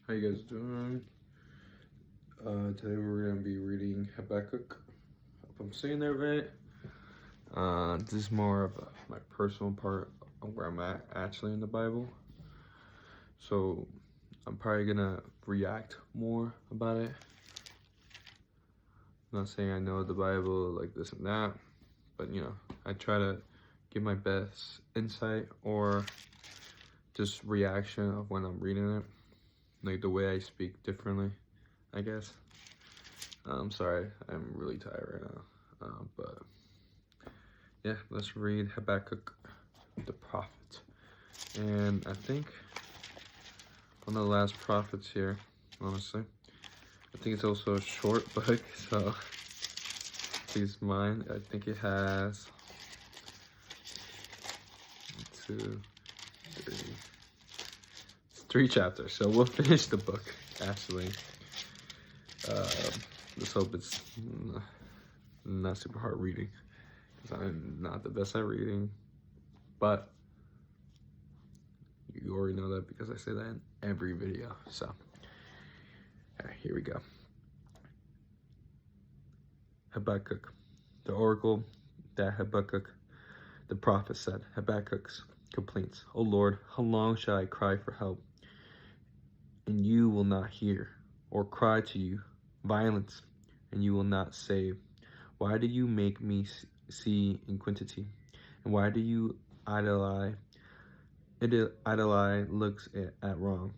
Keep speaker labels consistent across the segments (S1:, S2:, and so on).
S1: How you guys doing? Today we're gonna be reading Habakkuk. Hope I'm saying that right. This is more of my personal part of where I'm at actually in the Bible. So I'm probably gonna react more about it. I'm not saying I know the Bible like this and that, but I try to give my best insight or just reaction of when I'm reading it. Like the way I speak differently, I guess. I'm sorry, I'm really tired right now. But yeah, let's read Habakkuk the prophet. And I think one of the last prophets here, honestly. I think it's also a short book, so please mind. I think it has 3 chapters, so we'll finish the book actually. Let's hope it's not super hard reading, because I'm not the best at reading, but you already know that because I say that in every video. So all right, here we go. Habakkuk, the oracle that Habakkuk the prophet said. Habakkuk's complaints. O Lord, how long shall I cry for help, and you will not hear, or cry to you violence, and you will not save? Why do you make me see iniquity, and why do you idolize looks at wrong?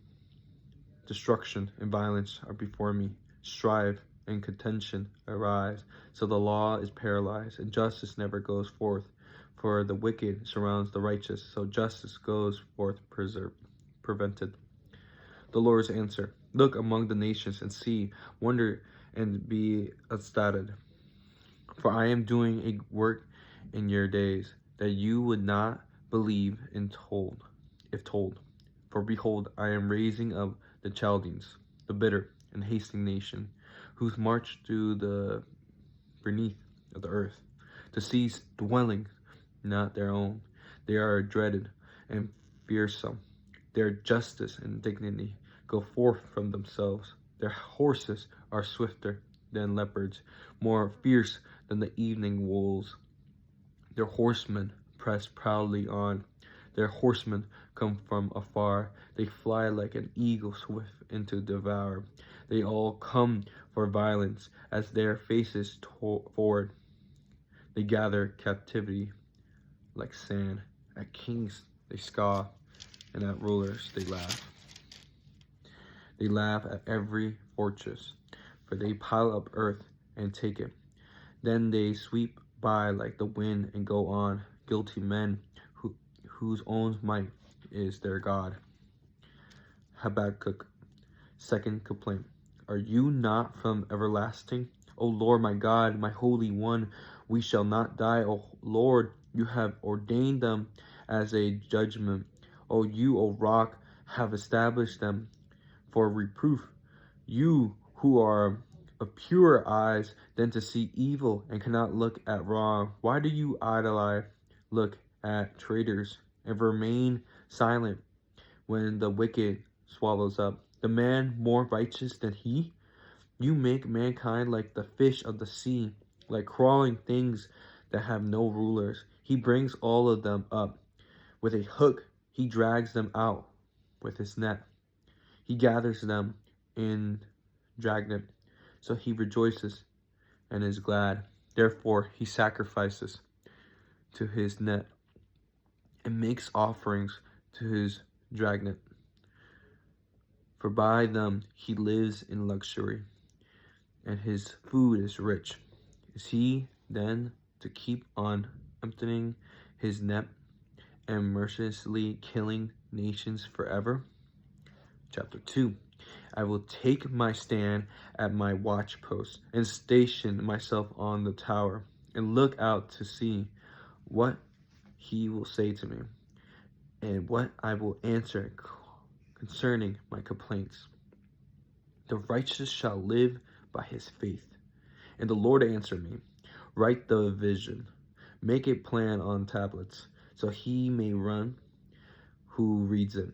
S1: Destruction and violence are before me. Strife and contention arise. So the law is paralyzed, and justice never goes forth. For the wicked surrounds the righteous, so justice goes forth prevented. The Lord's answer. Look among the nations and see, wonder and be astounded. For I am doing a work in your days that you would not believe if told. For behold, I am raising up the Chaldeans, the bitter and hasting nation, whose march through the beneath of the earth, to seize dwellings not their own. They are dreaded and fearsome. Their justice and dignity go forth from themselves. Their horses are swifter than leopards, more fierce than the evening wolves. Their horsemen press proudly on. Their horsemen come from afar. They fly like an eagle swift into devour. They all come for violence as their faces forward. They gather captivity like sand. At kings they scoff, and at rulers they laugh. They laugh at every fortress, for they pile up earth and take it. Then they sweep by like the wind and go on, guilty men whose own might is their God. Habakkuk, second complaint. Are you not from everlasting? O Lord, my God, my Holy One, we shall not die. O Lord, you have ordained them as a judgment. O you, O rock, have established them for reproof. You who are of purer eyes than to see evil and cannot look at wrong. Why do you idolize look at traitors and remain silent when the wicked swallows up the man more righteous than he? You make mankind like the fish of the sea, like crawling things that have no rulers. He brings all of them up. With a hook, he drags them out with his net. He gathers them in dragnet, so he rejoices and is glad. Therefore, he sacrifices to his net and makes offerings to his dragnet. For by them he lives in luxury, and his food is rich. Is he then to keep on emptying his net and mercilessly killing nations forever? Chapter 2. I will take my stand at my watch post and station myself on the tower and look out to see what he will say to me and what I will answer concerning my complaints. The righteous shall live by his faith. And the Lord answered me, write the vision, make a plan on tablets, so he may run who reads it.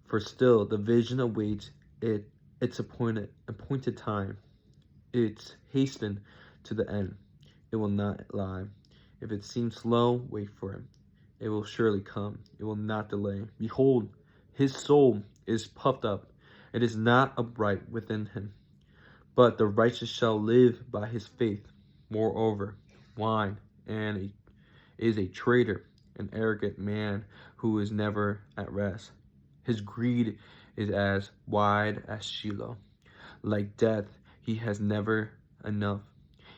S1: For still the vision awaits its appointed time. It's hastened to the end. It will not lie. If it seems slow, wait for it. It will surely come. It will not delay. Behold, his soul is puffed up. It is not upright within him. But the righteous shall live by his faith. Moreover, wine is a traitor, an arrogant man who is never at rest. His greed is as wide as Sheol. Like death, he has never enough.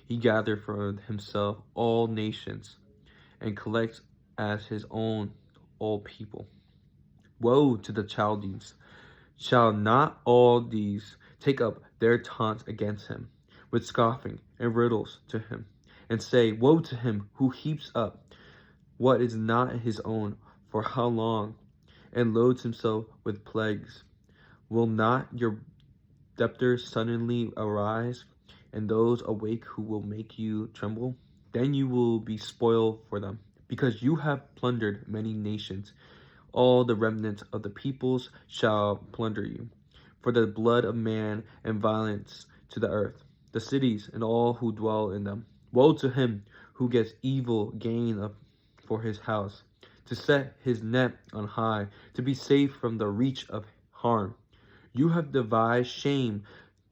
S1: He gathered for himself all nations and collects as his own all people. Woe to the Chaldeans! Shall not all these take up their taunts against him, with scoffing and riddles to him, and say, Woe to him who heaps up what is not his own, for how long, and loads himself with plagues? Will not your debtors suddenly arise, and those awake who will make you tremble? Then you will be spoiled for them, because you have plundered many nations. All the remnant of the peoples shall plunder you. For the blood of man and violence to the earth, the cities and all who dwell in them. Woe to him who gets evil gain for his house, to set his net on high, to be safe from the reach of harm. You have devised shame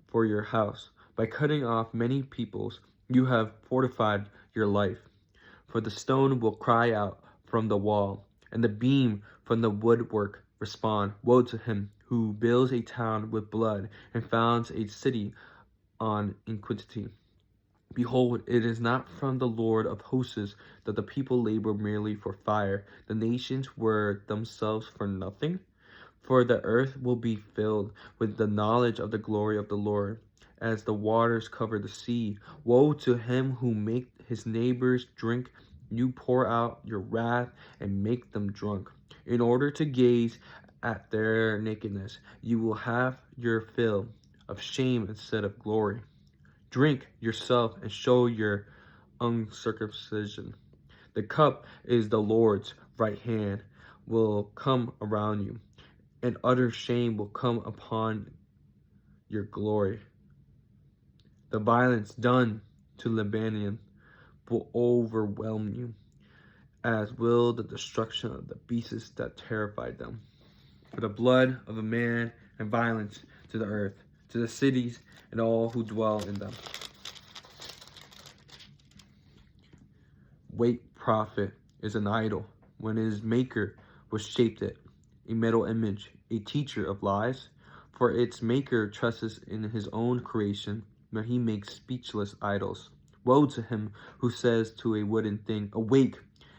S1: for your house. By cutting off many peoples, you have fortified your life. For the stone will cry out from the wall, and the beam from the woodwork respond. Woe to him who builds a town with blood and founds a city on iniquity. Behold, it is not from the Lord of hosts that the people labor merely for fire. The nations were themselves for nothing. For the earth will be filled with the knowledge of the glory of the Lord, as the waters cover the sea. Woe to him who make his neighbors drink. You pour out your wrath and make them drunk. In order to gaze at their nakedness, you will have your fill of shame instead of glory. Drink yourself and show your uncircumcision. The cup is the Lord's right hand will come around you, and utter shame will come upon your glory. The violence done to Lebanon will overwhelm you, as will the destruction of the beasts that terrified them. For the blood of a man and violence to the earth, to the cities and all who dwell in them. Weight prophet is an idol, when his maker was shaped it, a metal image, a teacher of lies. For its maker trusts in his own creation, but he makes speechless idols. Woe to him who says to a wooden thing, Awake!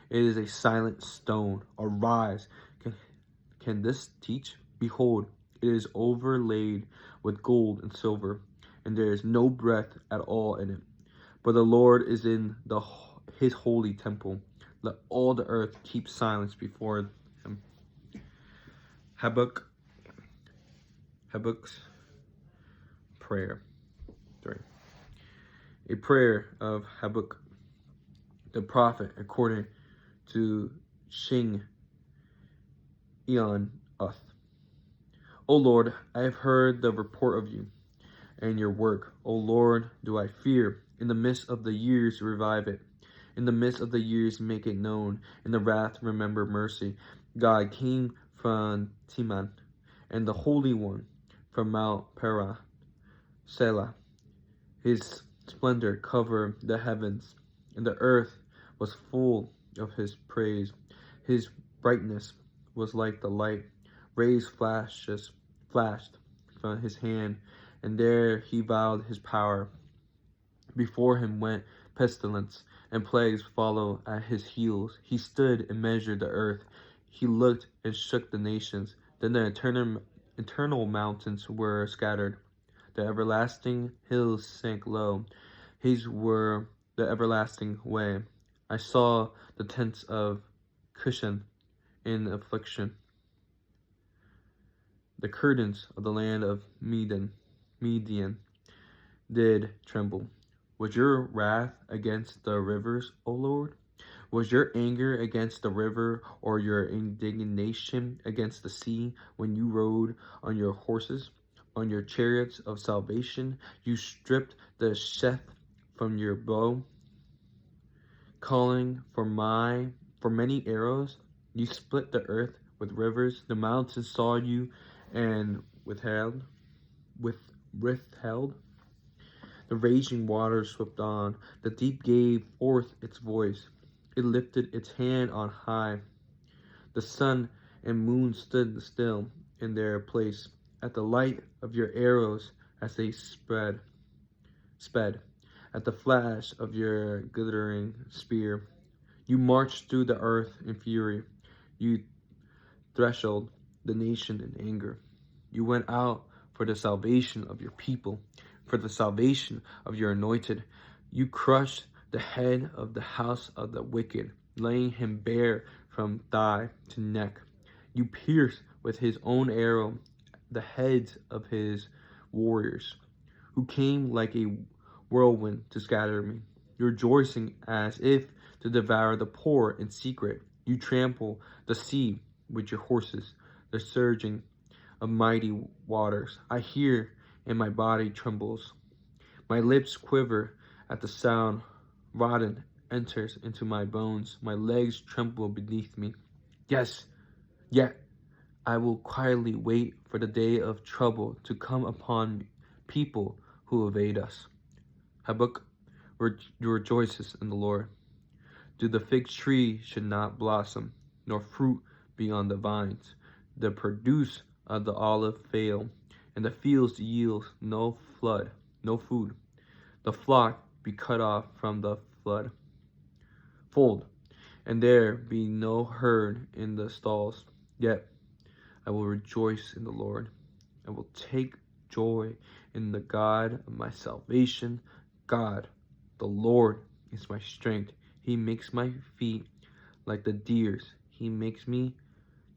S1: It is a silent stone. Arise! Can this teach? Behold, it is overlaid with gold and silver, and there is no breath at all in it. But the Lord is in his holy temple. Let all the earth keep silence before him. Habakkuk's prayer. 3. A prayer of Habakkuk the prophet according to Shing Eon Uth. O Lord, I have heard the report of you and your work. O Lord, do I fear. In the midst of the years, revive it. In the midst of the years, make it known. In the wrath, remember mercy. God came from Teman, and the Holy One from Mount Perah, Selah. His splendor covered the heavens, and the earth was full of his praise. His brightness was like the light. Rays flashed from his hand, and there he vowed his power. Before him went pestilence, and plagues followed at his heels. He stood and measured the earth. He looked and shook the nations. Then the eternal mountains were scattered. The everlasting hills sank low. His were the everlasting way. I saw the tents of Cushan in affliction. The curtains of the land of Median did tremble. Was your wrath against the rivers, O Lord? Was your anger against the river, or your indignation against the sea, when you rode on your horses? on your chariots of salvation. You stripped the sheath from your bow, calling for many arrows. You split the earth with rivers. The mountains saw you and withheld. The raging waters swept on. The deep gave forth its voice. It lifted its hand on high. The sun and moon stood still in their place at the light of your arrows as they sped, at the flash of your glittering spear. You marched through the earth in fury. You threshold the nation in anger. You went out for the salvation of your people, for the salvation of your anointed. You crushed the head of the house of the wicked, laying him bare from thigh to neck. You pierced with his own arrow the heads of his warriors, who came like a whirlwind to scatter me. You rejoicing as if to devour the poor in secret. You trample the sea with your horses, the surging of mighty waters. I hear, and my body trembles. My lips quiver at the sound. Rotten enters into my bones. My legs tremble beneath me. Yes, yet I will quietly wait for the day of trouble to come upon people who evade us. Habakkuk rejoices in the Lord. Do the fig tree should not blossom, nor fruit be on the vines. The produce of the olive fail, and the fields yield no food. The flock be cut off from the fold, and there be no herd in the stalls. Yet I will rejoice in the Lord. I will take joy in the God of my salvation. God, the Lord, is my strength. He makes my feet like the deer's. He makes me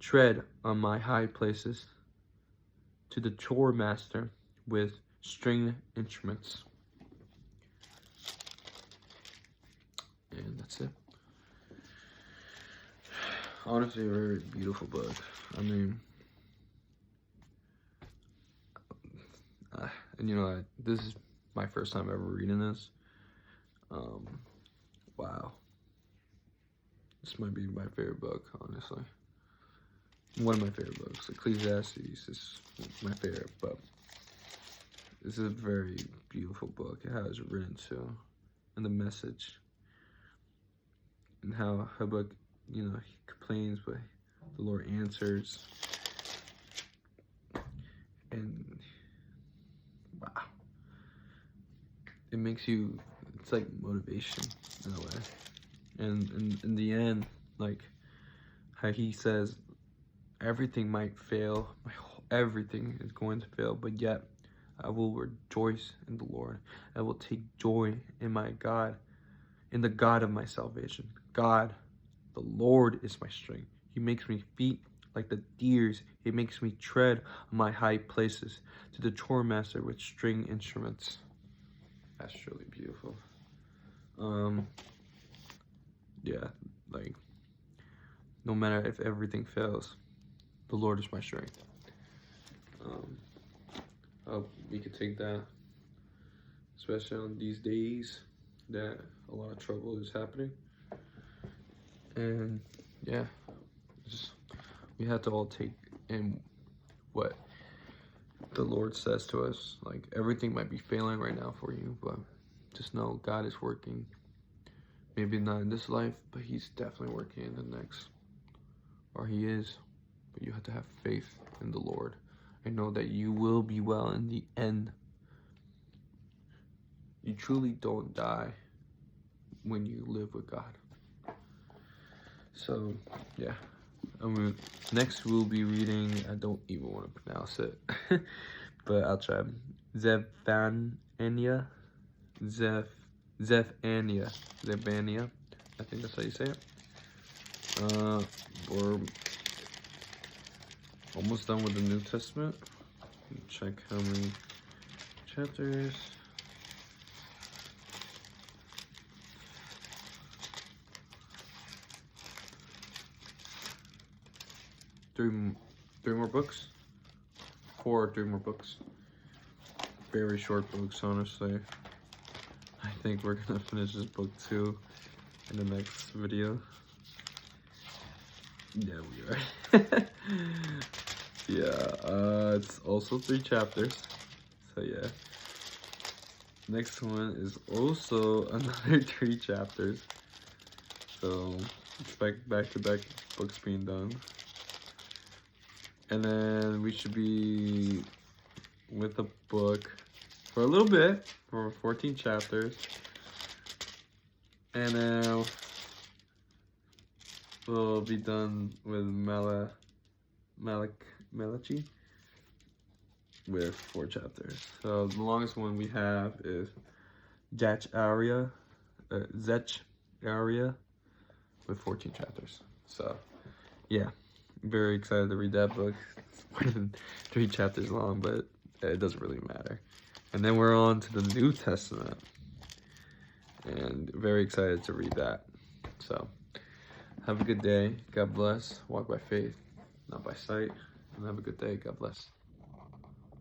S1: tread on my high places. To the chore master with string instruments. And that's it. Honestly, a very beautiful book. I mean, and this is my first time ever reading this. Wow. This might be my favorite book, honestly. One of my favorite books. Ecclesiastes is my favorite, but this is a very beautiful book. How it's written too, and the message, and how Habakkuk, he complains, but the Lord answers. And wow, it makes you. It's like motivation in a way. And in the end, like how he says, everything might fail, everything is going to fail, but yet I will rejoice in the Lord. I will take joy in my God, in the God of my salvation. God, the Lord is my strength. He makes me feet like the deer's. He makes me tread on my high places. To the chore master with string instruments. That's truly beautiful. Yeah, like, no matter if everything fails, the Lord is my strength. We could take that, especially on these days that a lot of trouble is happening. And yeah, we have to all take in what the Lord says to us. Like, everything might be failing right now for you, but just know God is working. Maybe not in this life, but he's definitely working in the next. Or he is. But you have to have faith in the Lord. And know that you will be well in the end. You truly don't die when you live with God. So, yeah. Next we'll be reading, I don't even want to pronounce it. But I'll try. Zephaniah. Zephaniah. I think that's how you say it. We're almost done with the New Testament. Check how many chapters. Three more books. 4 or 3 more books. very short books, honestly. I think we're gonna finish this book too in the next video. Yeah, we are. Yeah, it's also 3 chapters. So yeah. Next one is also another 3 chapters. So expect back-to-back books being done. And then we should be with the book for a little bit, for 14 chapters. And then we'll be done with Malachi with 4 chapters. So the longest one we have is Zech Area with 14 chapters. So yeah, very excited to read that book. It's more than 3 chapters long, but it doesn't really matter. And then we're on to the New Testament, and very excited to read that. So have a good day. God bless. Walk by faith, not by sight. And have a good day. God bless.